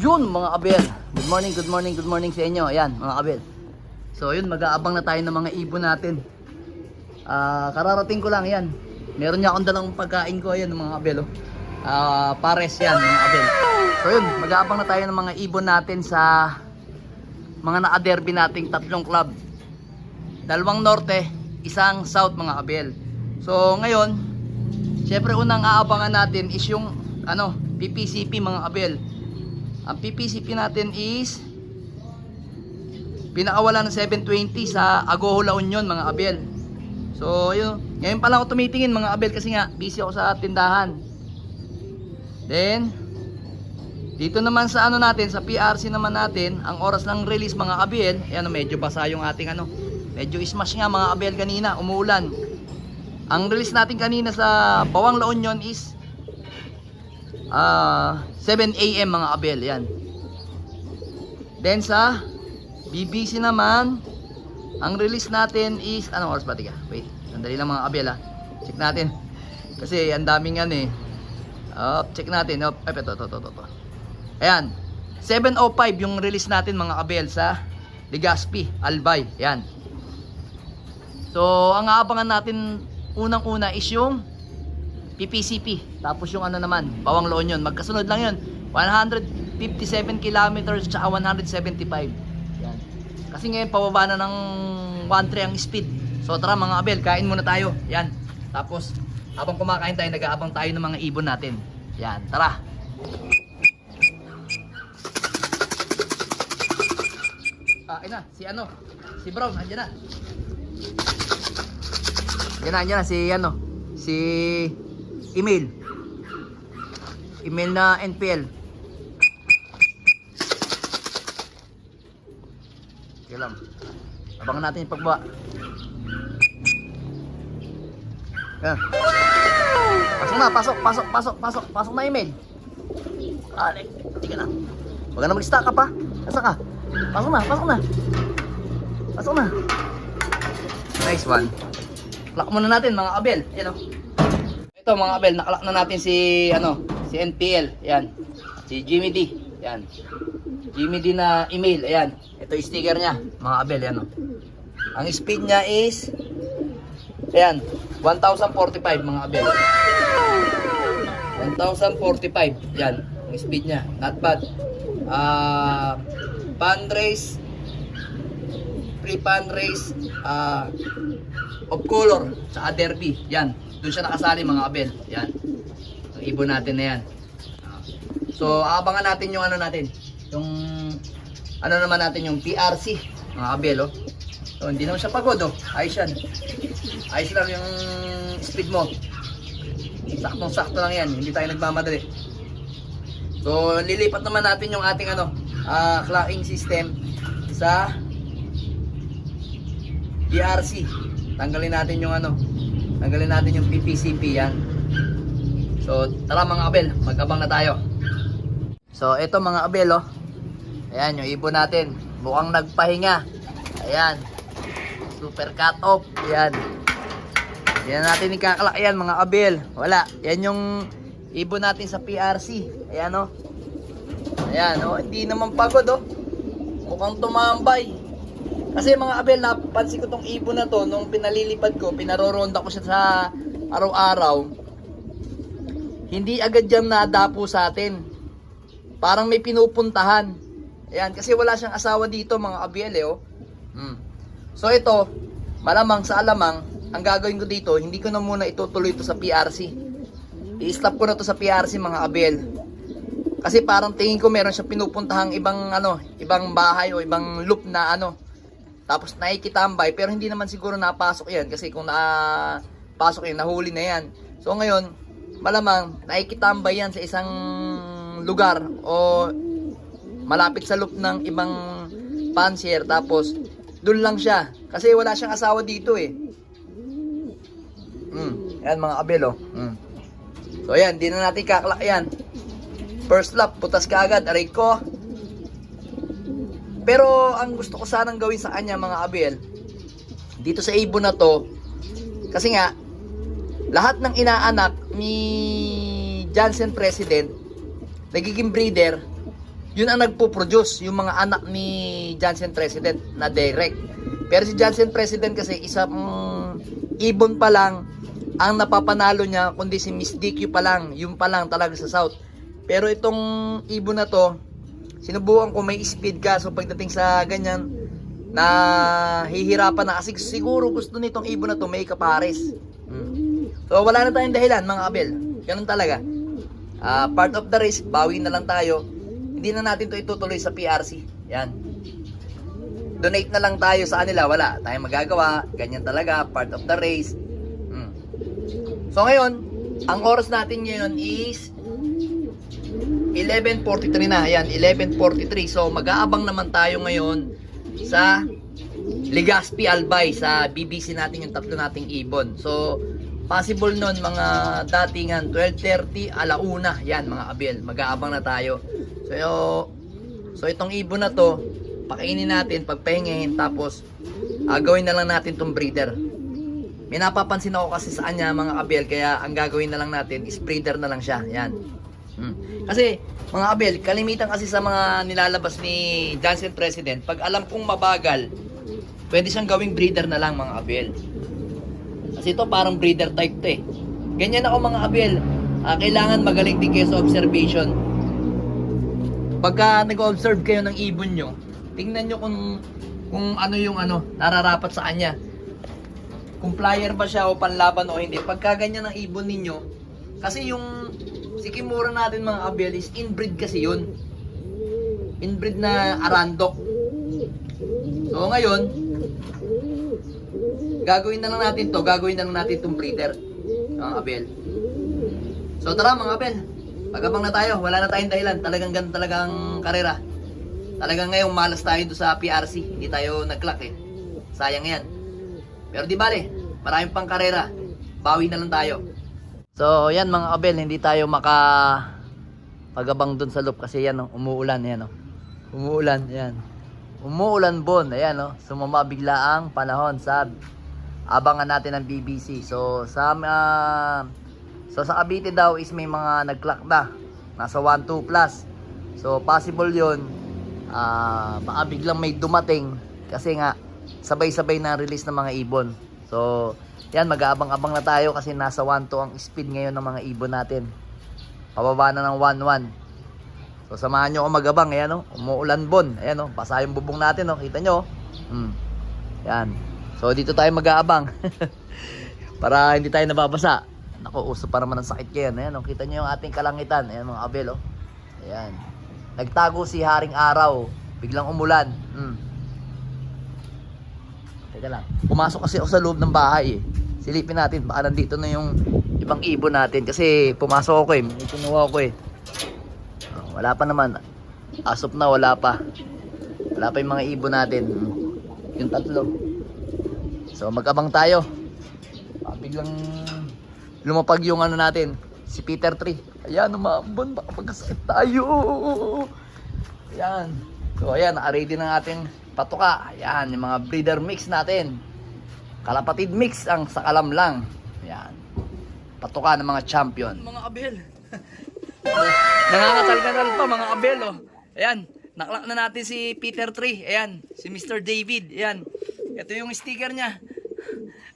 Yun mga abel. Good morning, good morning, good morning sa inyo. Ayan mga abel. So yun, mag-aabang na tayo ng mga ibon natin. Kararating ko lang yan. Meron niya akong dalang pagkain ko. Ayan mga abel. Pares yan mga abel. So yun, mag-aabang na tayo ng mga ibon natin sa mga naka-derby nating tatlong club. Dalawang norte, isang south mga abel. So ngayon, syempre unang aabangan natin is yung PPCP mga abel. Ang PPCP natin is pinakawala ng 720 sa Agoho La Union mga abel. So yun, ngayon pa lang ako tumitingin mga abel kasi nga busy ako sa tindahan. Then dito naman sa natin, sa PRC naman natin, ang oras ng release mga abel, ayan, medyo basa yung ating medyo smash nga mga abel kanina, umuulan. Ang release natin kanina sa Bawang La Union is 7 AM mga abel, yan. Then sa BBC naman, ang release natin is, anong oras ba? Tiga, wait, sandali lang mga abel check natin, kasi ang daming check natin, ito. Ayan, 7:05 yung release natin mga abel sa Legazpi, Albay, yan. So ang aabangan natin unang-una is yung PPCP, tapos yung naman, Bawang La Union. Magkasunod lang yun, 157 kilometers tsaka 175. Yan. Kasi ngayon pababa na ng 1.3 ang speed. So tara mga abel, kain muna tayo. Yan. Tapos habang kumakain tayo, nag-aabang tayo ng mga ibon natin. Yan, tara. Si Brown, andyan na. Andyan na, si email na NPL. Okay lang, abangan natin yung pagbaba. Yan. Pasok na email. Tika na, huwag ka na mag-stack up ha. Asa ka? Pasok na. Nice one. Lock muna natin mga abel. Yan o. Ito mga abel, nakalock na natin si NPL. Yan. Si Jimmy D. Yan. Jimmy D na email. Ayan. Ito yung sticker niya mga abel. Yan o. Ang speed niya is ayan, 1045 mga abel. 1045. Yan. Ang speed niya. Not bad. Fundraise, free fundraise of color sa derby. Yan, doon siya nakasali mga abel. Yan, ang ibon natin na yan. So abangan natin yung yung naman natin yung PRC mga abel. So hindi naman siya pagod. Ayos yan, ayos lang yung speed mo, saktong sakto lang yan, hindi tayo nagmamadali. So lilipat naman natin yung ating clocking system sa PRC. Tanggalin natin yung PPCP yan. So tara mga abel, mag-abang na tayo. So ito mga abel ayan yung ibon natin, mukhang nagpahinga. Ayan, super cut off. Ayan, yan natin ikakalak yan mga abel. Wala, yan yung ibon natin sa PRC. Ayan ayan hindi naman pagod mukhang tumambay. Kasi mga abel, napansin ko tong ibon na to nung pinalilipad ko, pinaroronda ko siya sa araw-araw. Hindi agad yan nadapo sa atin, parang may pinupuntahan. Ayan, kasi wala siyang asawa dito mga abel So ito, malamang sa alamang, ang gagawin ko dito, hindi ko na muna itutuloy ito sa PRC. I-stop ko na to sa PRC mga abel. Kasi parang tingin ko meron siya pinupuntahang ibang ibang bahay o ibang loop na tapos nakikitambay, pero hindi naman siguro napasok yan, kasi kung napasok yan, nahuli na yan. So ngayon, malamang nakikitambay yan sa isang lugar o malapit sa loop ng ibang pansier, tapos doon lang siya kasi wala siyang asawa dito Ayan mga abel So ayan, di na natin kaklak yan. First lap, putas ka agad, aray ko. Pero ang gusto ko sanang gawin sa kanya mga abel, dito sa ibon na to, kasi nga lahat ng inaanak ni Jansen President nagiging breeder yun ang nagpo-produce, yung mga anak ni Johnson President na direct. Pero si Johnson President kasi isang ibon pa lang ang napapanalo niya, kundi si Miss DQ pa lang, yung pa lang talaga sa South. Pero itong ibon na to, sinubukan ko may speed ka, so pagdating sa ganyan, na hihirapan na kasi siguro gusto nitong ibon na to may kapares. So wala na tayong dahilan mga Abel, ganun talaga. Part of the race, bawi na lang tayo. Hindi na natin to itutuloy sa PRC. Yan. Donate na lang tayo sa kanila. Wala tayong magagawa. Ganyan talaga. Part of the race. So ngayon, ang oras natin ngayon is 11:43 na. Ayan, 11:43. So mag-aabang naman tayo ngayon sa Legazpi Albay. Sa BBC natin yung tatlo nating ibon. So possible nun mga datingan 12:30, 1:00. Yan mga Abel. Mag-aabang na tayo. So itong ibon na to, pakainin natin, pagpahingin, tapos gawin na lang natin tong breeder. May napapansin ako kasi sa kanya mga Abel, kaya ang gagawin na lang natin is breeder na lang siya. Yan. Kasi mga Abel, kalimitan kasi sa mga nilalabas ni Johnson President, pag alam kong mabagal, pwede siyang gawing breeder na lang mga Abel. Kasi ito parang breeder type to eh. Ganyan ako mga Abel. Kailangan magaling din kayo sa observation. Pagka nag-observe kayo ng ibon nyo, tingnan nyo kung ano yung nararapat sa kanya. Kung flyer ba siya o panlaban o hindi. Pagka ganyan ang ibon ninyo, kasi yung si Kimura natin mga Abel is inbreed kasi yun. Inbreed na Arandok. So ngayon, gagawin na lang natin itong breeder mga Abel. So tara mga Abel, pagabang na tayo, wala na tayong dahilan. Talagang karera. Talagang ngayong malas tayo doon sa PRC. Hindi tayo nag-clock eh. Sayang yan. Pero di bale, maraming pang karera. Bawi na lang tayo. So yan mga Abel, hindi tayo pagabang doon sa loop kasi yan umuulan. Yan, umuulan. Yan. Umuulan bon. Ayan, sumama bigla ang panahon sa abangan natin ng BBC. So sa Cavite daw is may mga nag-clock na. Nasa 1-2 plus. So possible yun. Baka biglang may dumating. Kasi nga, sabay-sabay na release ng mga ibon. So, yan, mag-aabang-abang na tayo kasi nasa 1-2 ang speed ngayon ng mga ibon natin. Pababa na ng 1-1. So, samahan nyo ako mag-abang. Ayan, umuulan bon. Ayan, basa yung bubong natin. Kita nyo. Yan. So, dito tayo mag-aabang. Para hindi tayo nababasa. Naku, uso pa naman ang sakit kayo. Ayan, kita nyo yung ating kalangitan. Ayan mga Abel. Ayan. Nagtago si Haring Araw. Biglang umulan. Teka lang. Pumasok kasi ako sa loob ng bahay eh. Silipin natin. Baka nandito na yung ibang ibon natin. Kasi pumasok ako eh. May kinuha ako eh. Wala pa naman. As of na wala pa. Wala pa yung mga ibon natin. Yung tatlo. So mag-abang tayo. Biglang lumapag yung natin. Si Peter 3. Ayan, umabon. Baka magkasakit tayo. Ayan. So, ayan. Naka-ready na ating patuka. Ayan, yung mga breeder mix natin. Kalapatid mix ang sakalam lang. Ayan. Patuka ng mga champion. Mga Abel. Nangangatal-kanal pa mga Abel. Ayan. Naklak na natin si Peter 3. Ayan. Si Mr. David. Ayan. Ito yung sticker niya.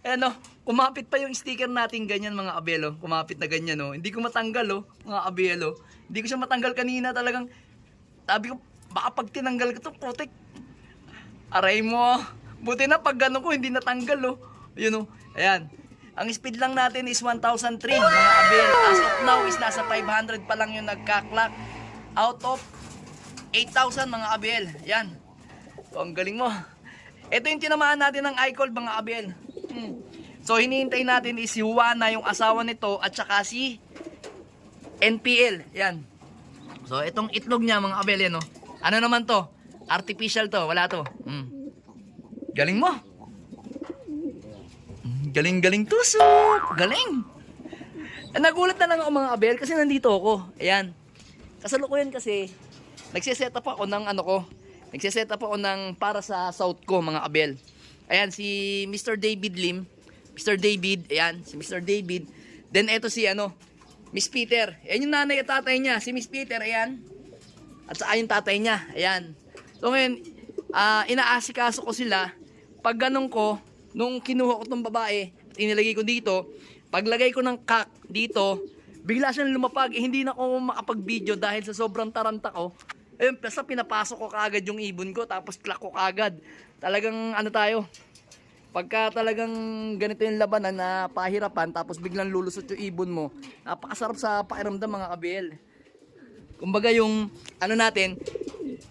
Ayan kumapit pa yung sticker natin ganyan mga Abel. Kumapit na ganyan Hindi ko matanggal mga Abel. Hindi ko siya matanggal kanina talagang. Sabi ko baka pag tinanggal ko to putik. Aray mo. Buti na pag gano'n ko hindi natanggal Yun Ayan. Ang speed lang natin is 1,003 mga Abel. As of now is nasa 500 pa lang yung nagka-clock. Out of 8,000 mga Abel. Ayan. So ang galing mo. Ito yung tinamaan natin ng iCall mga Abel. So hinihintay natin is si Juana, yung asawa nito, at saka si NPL. Yan. So itong itlog niya mga Abel yan Ano naman to? Artificial to, wala to. Galing mo. Galing tusok. Galing. Nagulat na lang ako mga Abel kasi nandito ako. Ayan. Kasalukuyan kasi nagsiset up ako ng Nagsiset up ako ng para sa South ko mga Abel. Ayan si Mr. David Lim. Mr. David, ayan, si Mr. David. Then eto si Miss Peter. Ayan yung nanay at tatay niya, si Miss Peter, ayan. at saka yung tatay niya. Ayan. So ngayon, inaasikaso ko sila. Pag ganun ko, nung kinuha ko tong babae, inilagay ko dito, paglagay ko ng kak dito, bigla siyang lumapag. Hindi na ako makapag-video dahil sa sobrang taranta ko. Ayun, basta pinapasok ko kaagad yung ibon ko, tapos clack ko kaagad. Talagang ano tayo, pagka talagang ganito yung labanan na pahirapan, tapos biglang lulusot yung ibon mo, napakasarap sa pakiramdam mga kabel. Kumbaga yung ano natin,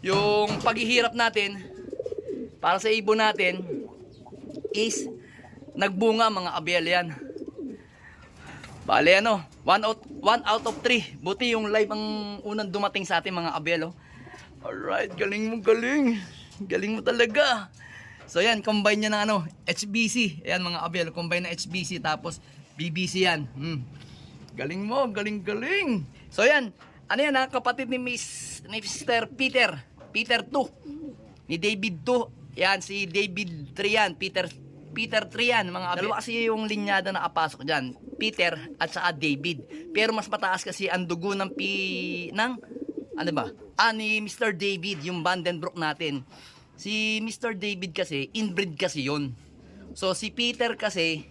yung paghihirap natin para sa ibon natin is nagbunga mga kabel. Yan. Bale ano, 1 out of 3. Buti yung live ang unang dumating sa ating mga kabel. Oh. Alright, galing mo, galing. Galing mo talaga. So yan, combine niya ng ano, HBC. Ayan mga kabel, combine na HBC tapos BBC yan. Galing mo, galing, galing. So yan, ano yan ha, kapatid ni Mr. Peter 2. Ni David 2. Yan, si David 3 yan. Peter 3 yan mga kabel. Dalawa kasi yung linyada na kapasok dyan. Peter at saka David. Pero mas mataas kasi ang dugo ng ano ba? Ni Mr. David, yung Vandenbroek natin. Si Mr. David kasi, inbreed kasi yun. So si Peter kasi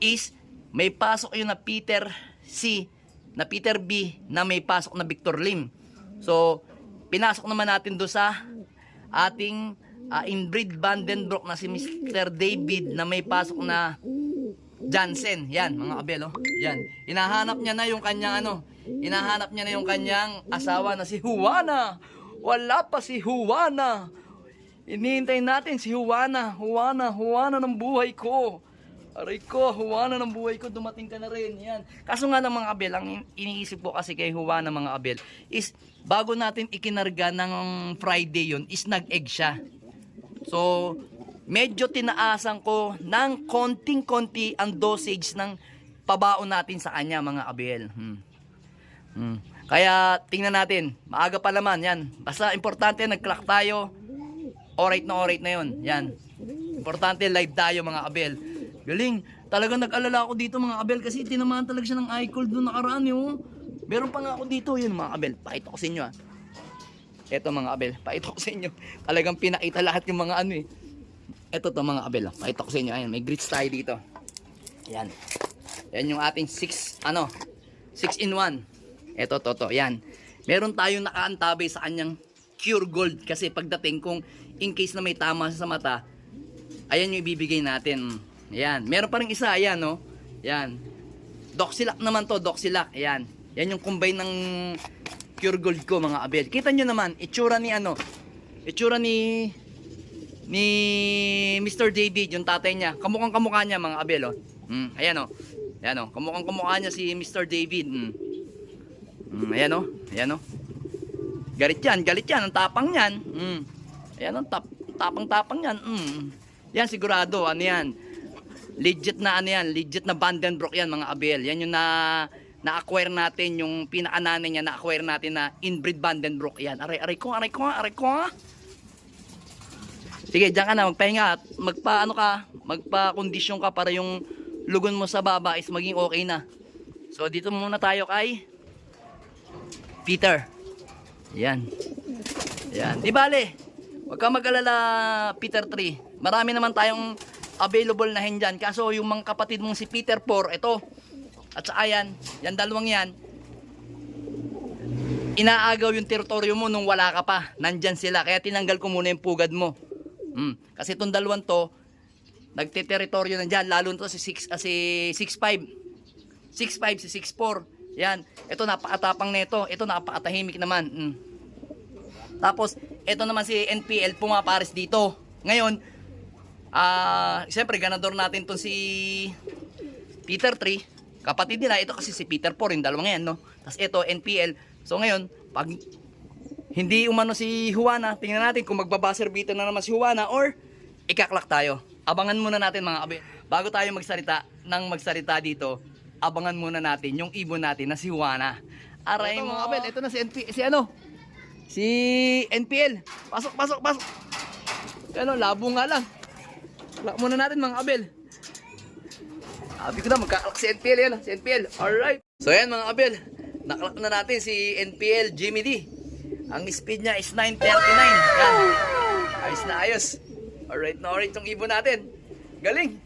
is may pasok yun na Peter C, na Peter B, na may pasok na Victor Lim. So pinasok naman natin do sa ating inbreed Vandenbroek na si Mr. David na may pasok na Jansen. Yan mga kabel, oh. Yan. Hinahanap niya na yung kanyang ano, hinahanap niya na yung kanyang asawa na si Juana. Wala pa si Juana. Hinihintay natin si Juana. Juana ng buhay ko. Aray ko, Juana ng buhay ko, dumating ka na rin. Yan. Kaso nga ng mga kabel, ang iniisip ko kasi kay Juana mga kabel is bago natin ikinarga ng Friday yun, is nag-egg siya. So, medyo tinaasan ko ng konting-konti ang dosage ng pabaon natin sa kanya mga kabel. Kaya tingnan natin, maaga pa naman yan. Basta importante nag-clock tayo. Alright na yun. Yan. Importante live tayo mga kabel. Galing. Talagang nag-alala ako dito mga kabel kasi tinamaan talaga siya ng eye cold doon nakaraan yun. Meron pa nga ako dito yun mga kabel. Pakita ko sa inyo ha. Eto mga kabel, pakita ko sa inyo. Talagang pinakita lahat yung mga ano eh. Eto to mga kabel, pakita ko sa inyo. Ayan, may grits tayo dito. Yan. Yan yung ating 6 in 1. Eto to. Yan. Meron tayong nakaantabay sa kanyang Cure Gold kasi pagdating kung in case na may tama sa mata, ayan yung ibibigay natin. Ayan. Meron pa rin isa, ayan no. Yan. Doxylac naman to, Doxylac. Ayan. Yan yung combine ng Cure Gold ko mga kabel. Kita nyo naman, itsura ni Mr. David, yung tatay niya. Kamukha niya mga kabel, oh. Ayan oh. Ayan oh. Kamukha niya si Mr. David. Ayan oh. Ayan oh. Galit yan. Ang tapang niyan. Ayan oh, tapang yan. Yan sigurado, ano yan. Legit na Vandenbroek yan mga kabel. Yan yung na-acquire natin, yung pinaka-nanay niya, na-acquire natin na inbreed Vandenbroek. Yan, aray ko. Sige, diyan ka na, magpahinga at magpa-kondisyon ka para yung lugon mo sa baba is maging okay na. So, dito muna tayo kay Peter. Yan. Di bale, huwag ka mag-alala Peter 3. Marami naman tayong available na hen dyan. Kaso yung mga kapatid mong si Peter 4, ito. At saka yan dalawang yan, inaagaw yung teritoryo mo nung wala ka pa. Nandyan sila, kaya tinanggal ko muna yung pugad mo. Kasi itong dalawang to, nagte-teritoryo na dyan, lalo nito si 6'5", si 6'4". Yan, ito napakatapang nito, ito napakatahimik naman. Tapos, ito naman si NPL, pumapares dito. Ngayon, siyempre, ganador natin itong si Peter 3. Kapatid nila, ito kasi si Peter 4, yung dalawang yan, no? Tapos ito, NPL. So ngayon, pag hindi umano si Juana, tingnan natin kung magbabuzzer beater na naman si Juana or ikaklak tayo. Abangan muna natin mga kabel. Bago tayo magsalita dito, abangan muna natin yung ibon natin na si Juana. Aray mga kabel, ito na si NPL. Pasok. Ano, labo nga lang. Klak muna natin mga kabel. Sabi ko na, magkaklak si NPL yan. Si NPL. Alright. So yan mga kabel. Naklak na natin si NPL Jimmy D. Ang speed niya is 939. Yan. Ayos na ayos. Alright na alright yung ibon natin. Galing.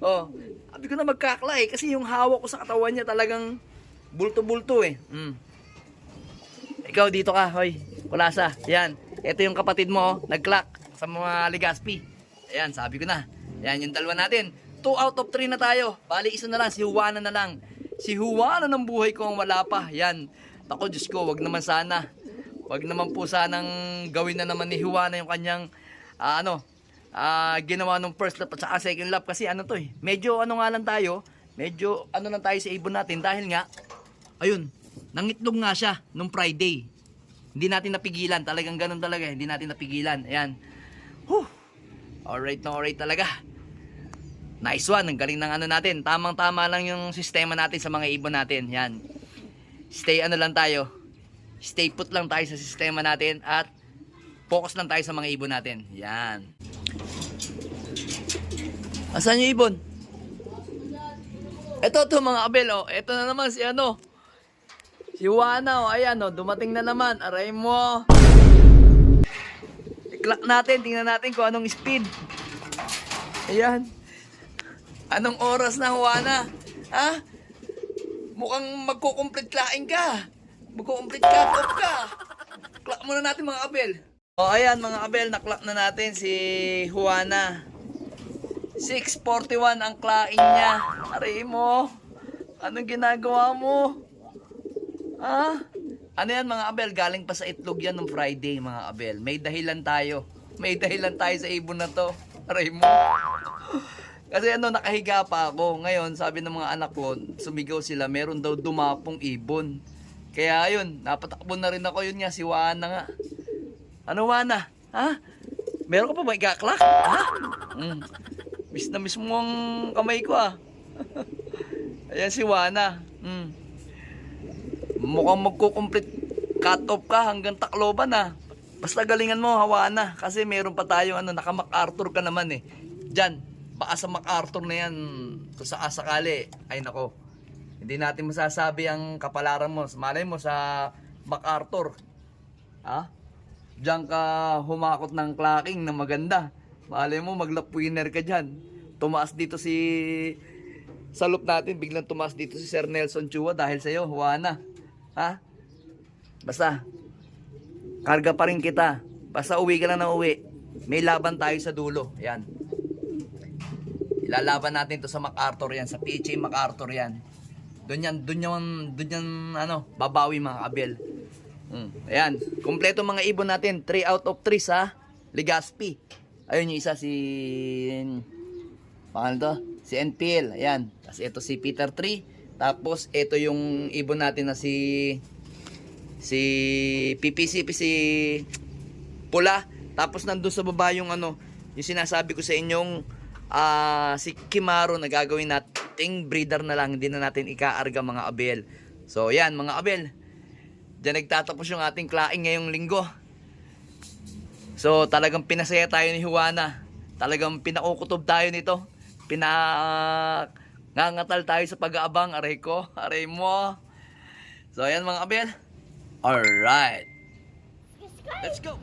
Oh, sabi ko na magkakla eh. Kasi yung hawak ko sa katawan niya talagang bulto-bulto eh. Ikaw dito ka, hoy. Kulasa. Yan. Ito yung kapatid mo, nag-clock sa mga Legaspi. Ayan, sabi ko na. Yan yung dalawa natin. 2 out of 3 na tayo. Bali, isa na lang. Si Juana na lang. Si Juana ng buhay ko ang wala pa. Yan. Ako, Diyos ko, wag naman sana. Wag naman po sanang gawin na naman ni Juana yung kanyang, ginawa nung first lap at saka second lap. Kasi ano to eh. Medyo ano nga lang tayo. Medyo ano lang tayo sa ibon natin. Dahil nga, ayun, nangitlog nga siya nung Friday. Hindi natin napigilan. Talagang ganun talaga. Hindi natin napigilan. Ayan. Whew. Alright na alright talaga. Nice one. Ang galing ng ano natin. Tamang-tama lang yung sistema natin sa mga ibon natin. Yan. Stay ano lang tayo. Stay put lang tayo sa sistema natin. At focus lang tayo sa mga ibon natin. Yan. Asan yung ibon? Ito to mga kabel. Oh. Ito na naman si ano. Si Juana. Oh. Ayan. Oh. Dumating na naman. Aray mo. I-clock natin. Tingnan natin kung anong speed. Ayan. Anong oras na, Juana? Ha? Mukhang magkukomplete klaing ka. Magkukomplete cut-off ka. Clock muna natin mga kabel. O ayan mga kabel, na-clock na natin si Juana. 6:41 ang klaing niya. Aray mo. Anong ginagawa mo? Ha? Ano yan mga kabel? Galing pa sa itlog yan nung Friday mga kabel. May dahilan tayo. May dahilan tayo sa ibon na to. Aray mo. Kasi ano, nakahiga pa ako. Ngayon, sabi ng mga anak ko, sumigaw sila, meron daw dumapong ibon. Kaya yun, napatakbo na rin ako. Yun nga, si Juana nga. Ano Juana? Ha? Meron ka pa ba ika-clock? Ha? Miss na miss mo ang kamay ko ah. Ayan si Juana. Mukhang magkukomplete cut-off ka hanggang Tacloban ah. Basta galingan mo, Juana. Kasi meron pa tayong ano, naka-MacArthur ka naman eh. Diyan. Baka sa MacArthur na yan, kung sa sakali, ay nako, hindi natin masasabi ang kapalaran mo. Malay mo sa MacArthur, ha? Diyan ka humakot ng clacking na maganda. Malay mo, mag-lap winner ka dyan. Tumaas dito sa loop natin, biglang tumaas dito si Sir Nelson Chua dahil sa'yo, Juana. Ha? Basta, karga pa rin kita. Basta uwi ka lang na uwi. May laban tayo sa dulo. Yan. Ilalaban natin to sa MacArthur yan, sa PHA MacArthur yan. Doon yan, ano, babawi mga kabel. Ayan, kompleto mga ibon natin, 3 out of 3 sa Legaspi. Ayun yung isa si, pangalan to? Si NPL, ayan. Tapos ito si Peter 3. Tapos ito yung ibon natin na si PPCP, si Pula. Tapos nandun sa baba yung ano, yung sinasabi ko sa inyong si Kimaro na gagawin nating breeder na lang, hindi na natin ikaarga mga abel. So yan mga abel, dyan nagtatapos yung ating klaing ngayong linggo. So talagang pinasaya tayo ni Juana, talagang pinakukutob tayo nito, pinangangatal tayo sa pag-aabang. Aray ko, aray mo. So yan mga abel. Alright, let's go.